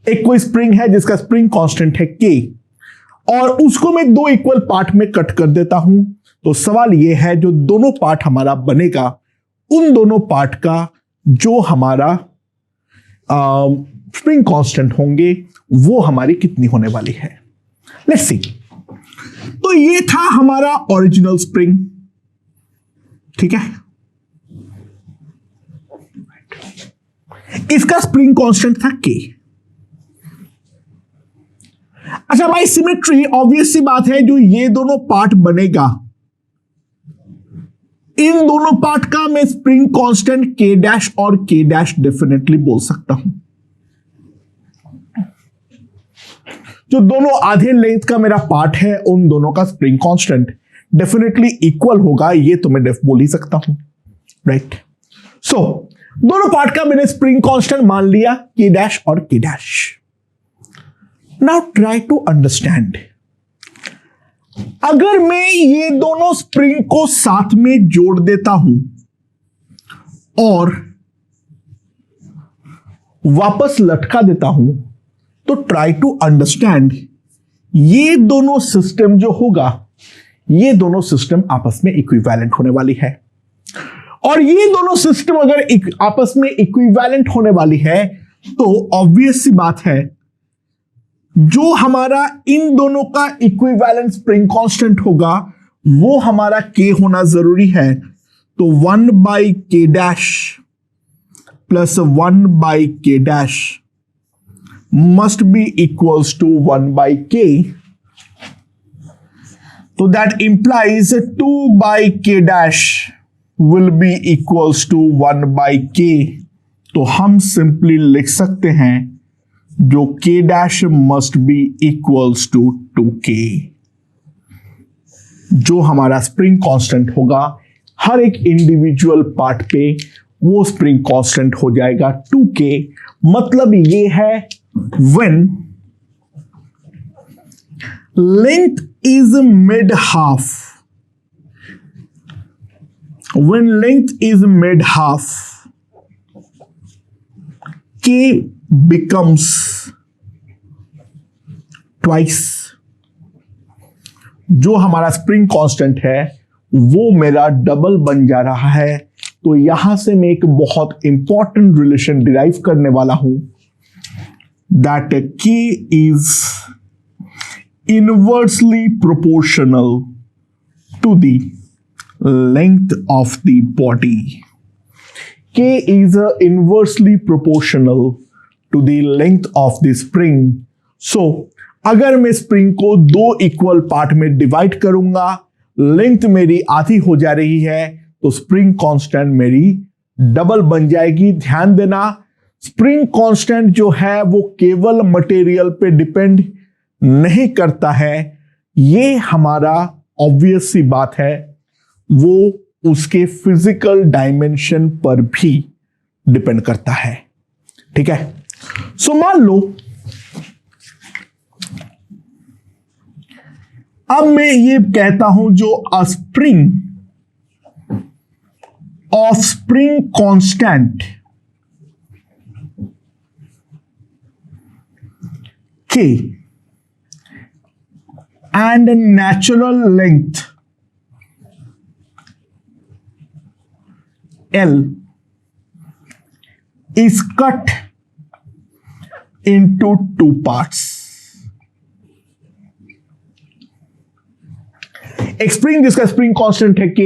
Speaker 1: एक कोई स्प्रिंग है जिसका स्प्रिंग कांस्टेंट है K, और उसको मैं दो इक्वल पार्ट में कट कर देता हूं। तो सवाल यह है जो दोनों पार्ट हमारा बनेगा उन दोनों पार्ट का जो हमारा स्प्रिंग कांस्टेंट होंगे वो हमारी कितनी होने वाली है। Let's see. तो ये था हमारा ओरिजिनल स्प्रिंग, ठीक है। इसका स्प्रिंग कांस्टेंट था K। अच्छा भाई, सिमेट्री ऑब्वियस सी बात है, जो ये दोनों पार्ट बनेगा इन दोनों पार्ट का मैं स्प्रिंग कांस्टेंट K डैश और K डैश डेफिनेटली बोल सकता हूं। जो दोनों आधे लेंथ का मेरा पार्ट है उन दोनों का स्प्रिंग कांस्टेंट डेफिनेटली इक्वल होगा, ये तो मैं बोल ही सकता हूं, राइट। सो दोनों पार्ट का मैंने स्प्रिंग कांस्टेंट मान लिया K डैश और K dash. Now try to understand, अगर मैं ये दोनों स्प्रिंग को साथ में जोड़ देता हूं और वापस लटका देता हूं, तो ट्राई टू अंडरस्टैंड ये दोनों सिस्टम जो होगा, ये दोनों सिस्टम आपस में इक्विवेलेंट होने वाली है। और ये दोनों सिस्टम अगर आपस में इक्विवेलेंट होने वाली है तो ऑब्वियस सी बात है जो हमारा इन दोनों का इक्विवेलेंट स्प्रिंग कांस्टेंट होगा वो हमारा K होना जरूरी है। तो 1/K dash plus 1/K dash must be equals to 1/K. So that implies 2/K dash will be equals to 1/K. तो हम सिंपली लिख सकते हैं जो K dash must be equals to 2K. जो हमारा स्प्रिंग कांस्टेंट होगा हर एक इंडिविजुअल पार्ट पे वो स्प्रिंग कांस्टेंट हो जाएगा 2K। मतलब ये है when length is mid half, when length is mid half, K becomes twice। जो हमारा स्प्रिंग कांस्टेंट है वो मेरा डबल बन जा रहा है। तो यहां से मैं एक बहुत इंपॉर्टेंट रिलेशन डिराइव करने वाला हूं, that K is inversely proportional to the length of the body. K is inversely proportional to the length of the spring. So, अगर मैं स्प्रिंग को दो इक्वल पार्ट में डिवाइड करूंगा, लेंथ मेरी आधी हो जा रही है, तो स्प्रिंग कांस्टेंट मेरी डबल बन जाएगी। ध्यान देना, स्प्रिंग कांस्टेंट जो है वो केवल मटेरियल पे डिपेंड नहीं करता है, ये हमारा ऑब्वियस सी बात है वो उसके फिजिकल डायमेंशन पर भी डिपेंड करता है। ठीक है, सो मान लो अब मैं ये कहता हूं जो अ spring of spring constant K and natural length L is cut into two parts. एक स्प्रिंग जिसका स्प्रिंग कांस्टेंट है K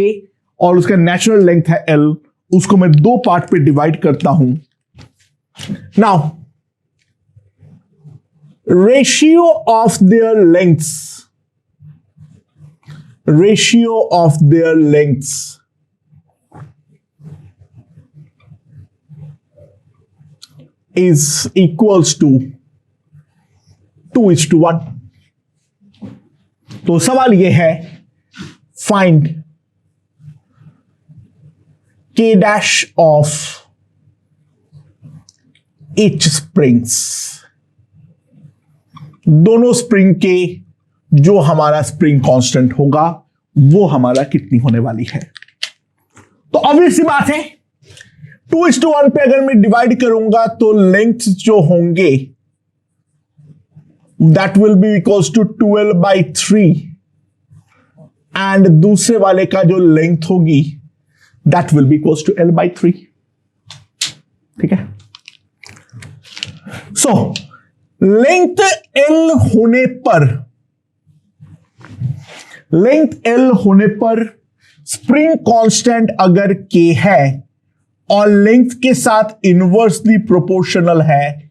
Speaker 1: और उसका नेचुरल लेंथ है L, उसको मैं दो पार्ट पे डिवाइड करता हूं. Now ratio of their lengths is equals to 2:1. तो सवाल यह है, find K dash of each springs. दोनों स्प्रिंग के जो हमारा स्प्रिंग कांस्टेंट होगा वो हमारा कितनी होने वाली है. तो ऑब्वियस सी बात है, 2:1 पे अगर मैं डिवाइड करूंगा तो लेंथ जो होंगे that will be equals to 12/3 and दूसरे वाले का जो लेंथ होगी that will be equals to L/3. ठीक है. सो लेंथ L होने पर स्प्रिंग कांस्टेंट अगर K है और लेंथ के साथ इनवर्सली प्रोपोर्शनल है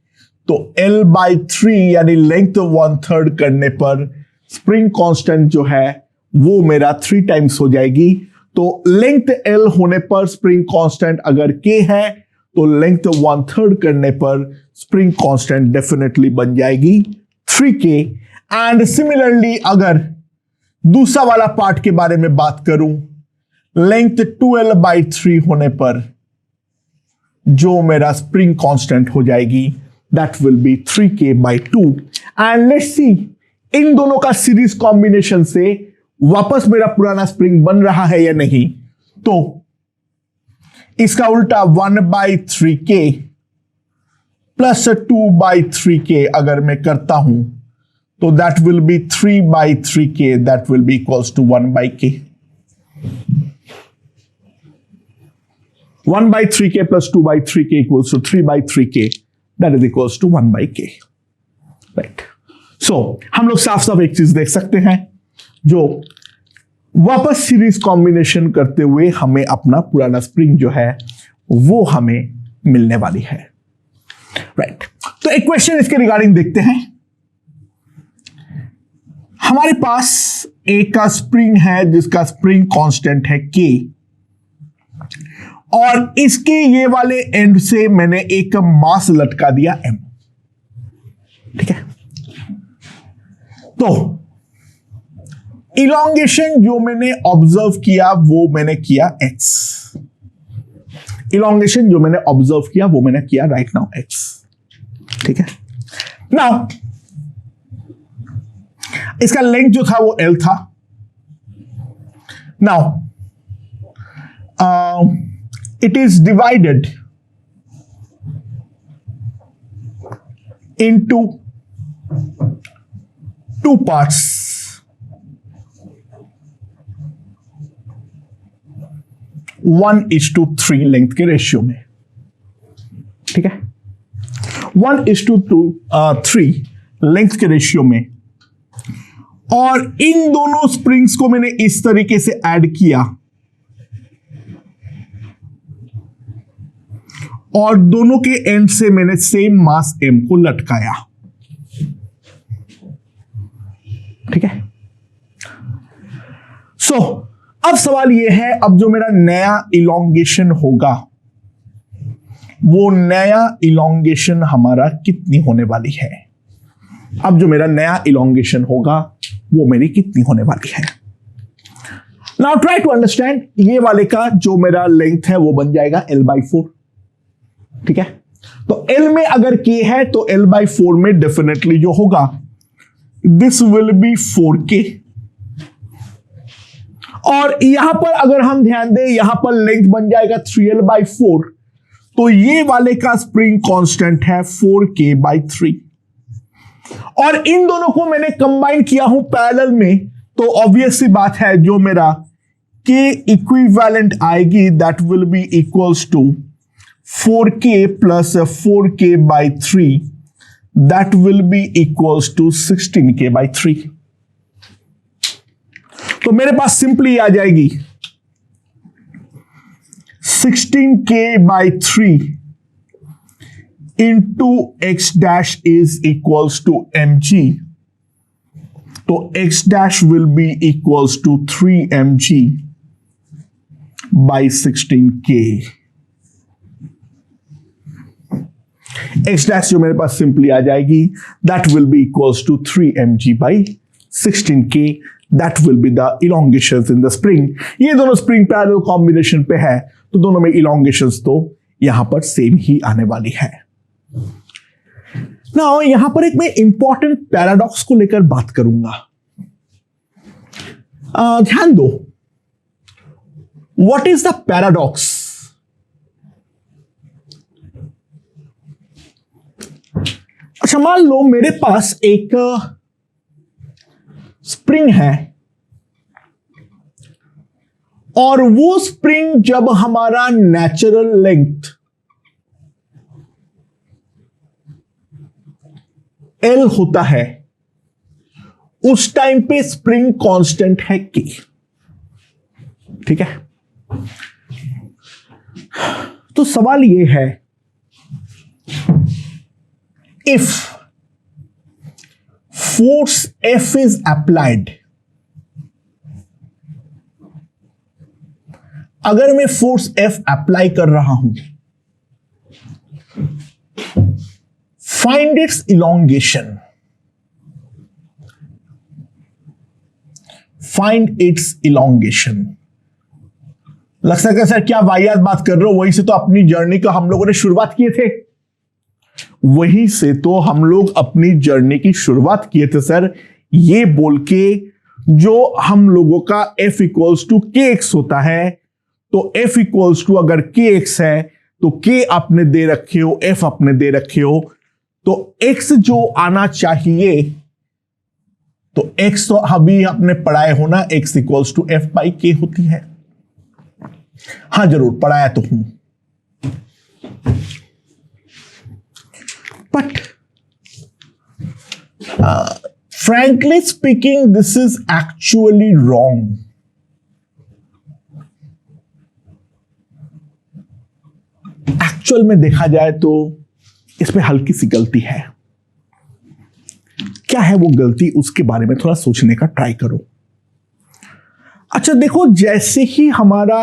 Speaker 1: तो L/3 यानी लेंथ 1/3 करने पर स्प्रिंग कांस्टेंट जो है वो मेरा 3 टाइम्स हो जाएगी. तो लेंथ L होने पर स्प्रिंग कांस्टेंट अगर K है तो लेंथ 1/3 करने पर स्प्रिंग कांस्टेंट डेफिनेटली बन जाएगी 3K. एंड सिमिलरली अगर दूसरा वाला पार्ट के बारे में बात करूं, लेंथ 12/3 होने पर जो मेरा स्प्रिंग कांस्टेंट हो जाएगी that will be 3K/2. And let's see इन दोनों का सीरीज कॉम्बिनेशन से वापस मेरा पुराना स्प्रिंग बन रहा है या नहीं. तो इसका उल्टा 1/3K प्लस 2/3K अगर मैं करता हूं तो that will be 3/3K, that will be equals to 1/K. 1/3K plus 2/3K equals to 3/3K. That is equals to 1/K. Right. So हम लोग साफ साफ एक चीज देख सकते हैं, जो वापस सीरीज कॉम्बिनेशन करते हुए हमें अपना पुराना स्प्रिंग जो है वो हमें मिलने वाली है. राइट. तो एक क्वेश्चन इसके रिगार्डिंग देखते हैं. हमारे पास एक का स्प्रिंग है जिसका स्प्रिंग कांस्टेंट है K और इसके ये वाले एंड से मैंने एक मास लटका दिया M. ठीक है. तो इलॉन्गेशन जो मैंने ऑब्जर्व किया वो मैंने किया X. इलॉन्गेशन जो मैंने ऑब्जर्व किया वो मैंने किया राइट नाउ X. ठीक है. नाउ इसका लेंथ जो था वो L था. Now it is divided into two parts. One is to 3 length के रेशियो में. ठीक है. 1 is to 3 लेंथ के रेशियो में. और इन दोनों स्प्रिंग्स को मैंने इस तरीके से ऐड किया और दोनों के एंड से मैंने सेम मास M को लटकाया. ठीक है. सो अब सवाल यह है, अब जो मेरा नया इलॉन्गेशन होगा वो नया इलॉन्गेशन हमारा कितनी होने वाली है. अब जो मेरा नया इलॉन्गेशन होगा वो मेरी कितनी होने वाली है. Now try to understand. ये वाले का जो मेरा लेंथ है वो बन जाएगा L/4. ठीक है. तो L में अगर K है तो L/4 में डेफिनेटली जो होगा दिस विल बी 4K. और यहां पर अगर हम ध्यान दें, यहां पर लेंथ बन जाएगा 3L/4. तो ये वाले का स्प्रिंग कांस्टेंट है 4K/3. और इन दोनों को मैंने कंबाइन किया हूं पैरेलल में, तो ऑब्वियस सी बात है जो मेरा के इक्विवेलेंट आएगी, that will be equals to 4k plus 4k by 3, that will be equals to 16k by 3। तो मेरे पास सिंपली आ जाएगी 16k by 3 into x dash is equals to mg, तो x dash will be equals to 3 mg by 16k। x dash जो मेरे पास simply आ जाएगी, that will be equals to 3 mg by 16k, that will be the इलोंगेशंस in the spring. ये दोनों spring parallel combination पे है, तो दोनों में इलोंगेशंस तो यहां पर सेम ही आने वाली है। नाउ यहां पर एक मैं इंपॉर्टेंट पैराडॉक्स को लेकर बात करूंगा। ध्यान दो, व्हाट इज द पैराडॉक्स? अच्छा, मान लो मेरे पास एक स्प्रिंग है और वो स्प्रिंग जब हमारा नेचुरल लेंथ L होता है, उस टाइम पे स्प्रिंग कांस्टेंट है K। ठीक है, तो सवाल ये है, if force F is applied, अगर मैं फोर्स F अप्लाई कर रहा हूं, find its elongation, find its elongation. लग सकता है सर क्या वाहियात बात कर रहे हो, वहीं से तो अपनी जर्नी का हम लोगों ने शुरुआत किए थे, वहीं से तो हम लोग अपनी जर्नी की शुरुआत किए थे सर, ये बोल के जो हम लोगों का F इक्वल्स टू KX होता है, तो F इक्वल्स टू अगर KX है तो K आपने दे रखे हो, F आपने दे रखे हो, तो X जो आना चाहिए, तो X तो अभी आपने पढ़ाए हो ना, X equals to F by K होती है। हां जरूर पढ़ाया तो हूं, but frankly speaking this is actually wrong। Actual में देखा जाए तो इसमें हल्की सी गलती है। क्या है वो गलती, उसके बारे में थोड़ा सोचने का ट्राई करो। अच्छा देखो, जैसे ही हमारा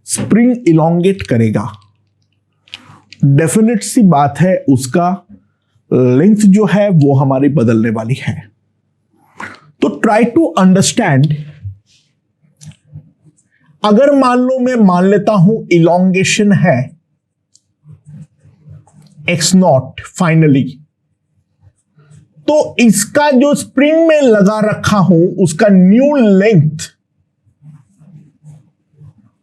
Speaker 1: स्प्रिंग इलोंगेट करेगा, डेफिनेट सी बात है उसका लेंथ जो है वो हमारी बदलने वाली है। तो ट्राई टू अंडरस्टैंड, अगर मान लो मैं मान लेता हूं इलोंगेशन है x नॉट फाइनली, तो इसका जो स्प्रिंग में लगा रखा हूं उसका new length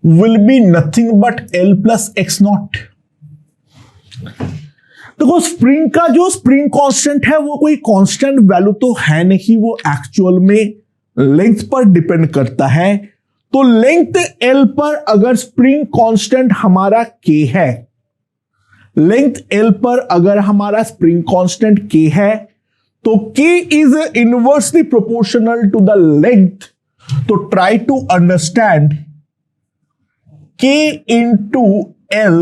Speaker 1: will be nothing but L plus x not. देखो स्प्रिंग का जो स्प्रिंग कांस्टेंट है वो कोई कांस्टेंट वैल्यू तो है नहीं, वो एक्चुअल में लेंथ पर डिपेंड करता है। तो लेंथ L पर अगर स्प्रिंग कांस्टेंट हमारा K है, लेंथ L पर अगर हमारा स्प्रिंग कांस्टेंट K है, तो K is inversely proportional to the length. तो try to understand K into L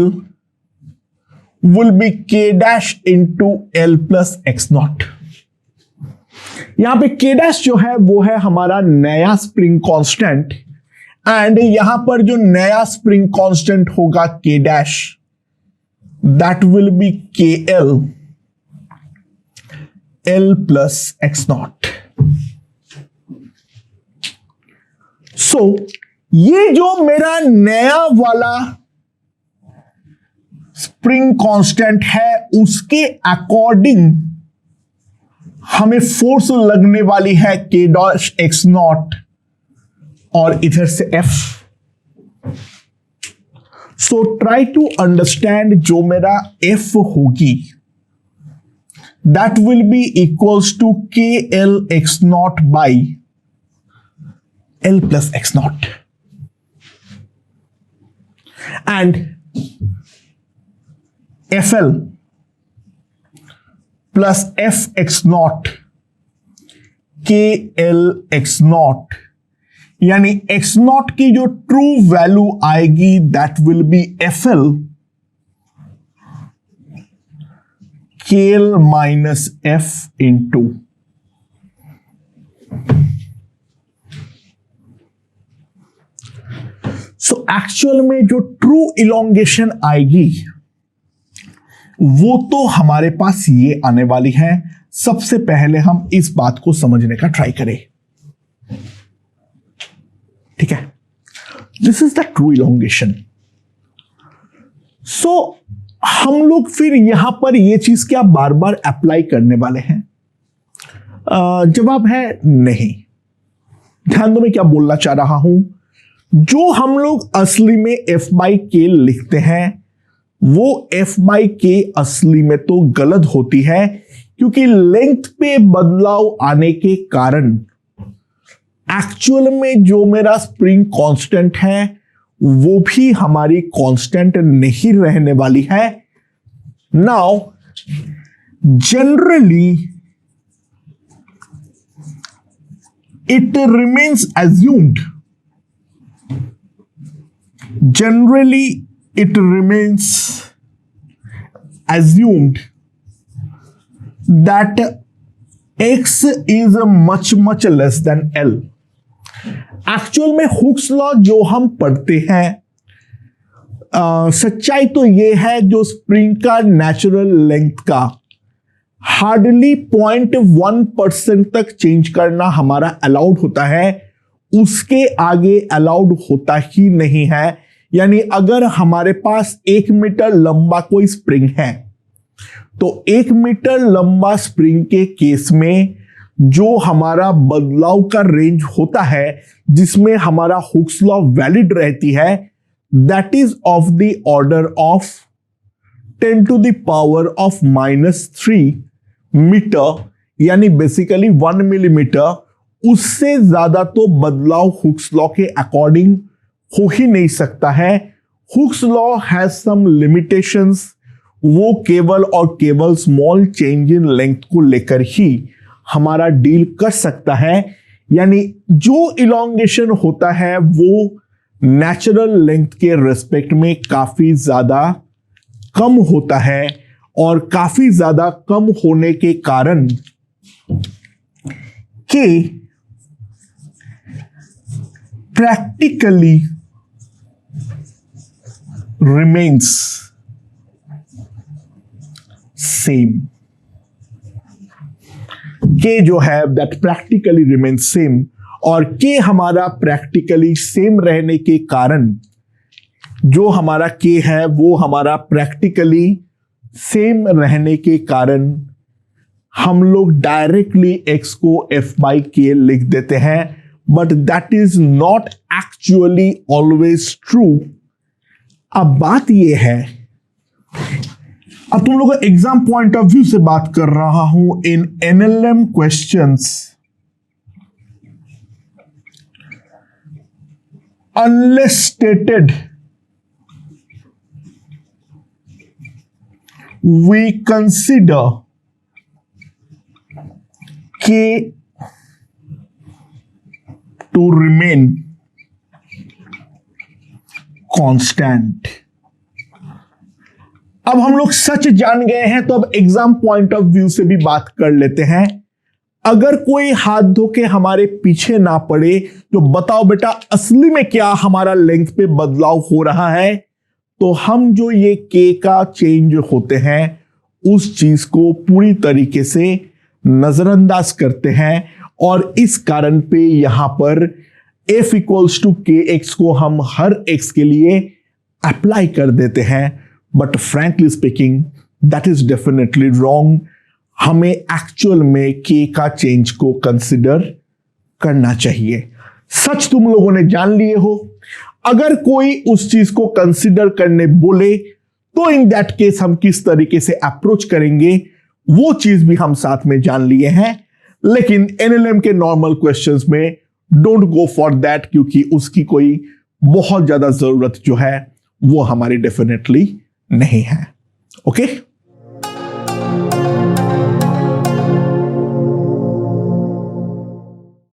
Speaker 1: will be K dash into L plus X naught। यहां पे K dash जो है वो है हमारा नया स्प्रिंग कांस्टेंट, एंड यहां पर जो नया स्प्रिंग कांस्टेंट होगा K dash, that will be KL L plus X naught। सो ये जो मेरा नया वाला स्प्रिंग कांस्टेंट है उसके अकॉर्डिंग हमें फोर्स लगने वाली है K डॉट एक्स नॉट और इधर से F। So try to understand, जो मेरा F होगी that will be equals to KL x naught by L plus x naught. And FL plus FX0 KLX0, यानी X0 की जो ट्रू वैल्यू आएगी that will be FL KL minus F into so actual में जो true elongation आएगी वो तो हमारे पास ये आने वाली है। सबसे पहले हम इस बात को समझने का ट्राई करें, ठीक है। This is the true elongation. So हम लोग फिर यहां पर ये चीज क्या बार बार अप्लाई करने वाले हैं? जवाब है नहीं। ध्यान दो मैं क्या बोलना चाह रहा हूं। जो हम लोग असली में F बाई के लिखते हैं वो F बाई के असली में तो गलत होती है, क्योंकि लेंथ पे बदलाव आने के कारण एक्चुअल में जो मेरा स्प्रिंग कांस्टेंट है वो भी हमारी कांस्टेंट नहीं रहने वाली है। Now generally it remains assumed, generally it remains assumed that x is much less than L। Actual में हुक्स लॉ जो हम पढ़ते हैं, सच्चाई तो ये है जो स्प्रिंग का नेचुरल लेंथ का हार्डली 0.1% तक चेंज करना हमारा अलाउड होता है, उसके आगे अलाउड होता ही नहीं है। यानी अगर हमारे पास 1 मीटर लंबा कोई स्प्रिंग है तो 1 मीटर लंबा स्प्रिंग के केस में जो हमारा बदलाव का रेंज होता है जिसमें हमारा हुक्स लॉ वैलिड रहती है, that is of the order of 10 to the power of -3 metre, यानी बेसिकली 1 मिलीमीटर। उससे ज्यादा तो बदलाव हुक्स लॉ के अकॉर्डिंग हो ही नहीं सकता है। Hooke's law has some limitations, वो केवल और केवल स्मॉल चेंज इन लेंथ को लेकर ही हमारा डील कर सकता है। यानी जो इलोंगेशन होता है वो नेचुरल लेंथ के रेस्पेक्ट में काफी ज्यादा कम होता है, और काफी ज्यादा कम होने के कारण के practically remains same। के जो है that practically remains same, और के हमारा practically same रहने के कारण जो हमारा के है वो हमारा practically same रहने के कारण हम लोग डायरेक्टली x को F बाई के लिख देते हैं, but that is not actually always true. अब बात यह है, अब तुम लोग एग्जाम पॉइंट ऑफ व्यू से बात कर रहा हूं। इन NLM questions unless stated we consider K to remain constant। अब हम लोग सच जान गए हैं तो अब एग्जाम पॉइंट ऑफ व्यू से भी बात कर लेते हैं। अगर कोई हाथ धो के हमारे पीछे ना पड़े तो बताओ बेटा असली में क्या हमारा लेंथ पे बदलाव हो रहा है, तो हम जो ये के का चेंज होते हैं उस चीज को पूरी तरीके से नजरअंदाज करते हैं, और इस कारण पे यहां पर F इक्वल्स टू के एक्स को हम हर x के लिए अप्लाई कर देते हैं। But frankly speaking that is definitely wrong. हमें एक्चुअल में k का चेंज को कंसिडर करना चाहिए। सच तुम लोगों ने जान लिए हो। अगर कोई उस चीज को कंसिडर करने बोले तो इन दैट केस हम किस तरीके से अप्रोच करेंगे वो चीज भी हम साथ में जान लिए हैं। लेकिन NLM के नॉर्मल क्वेश्चंस में डोंट गो फॉर दैट, क्योंकि उसकी कोई बहुत ज्यादा जरूरत जो है वो हमारी डेफिनेटली नहीं है। ओके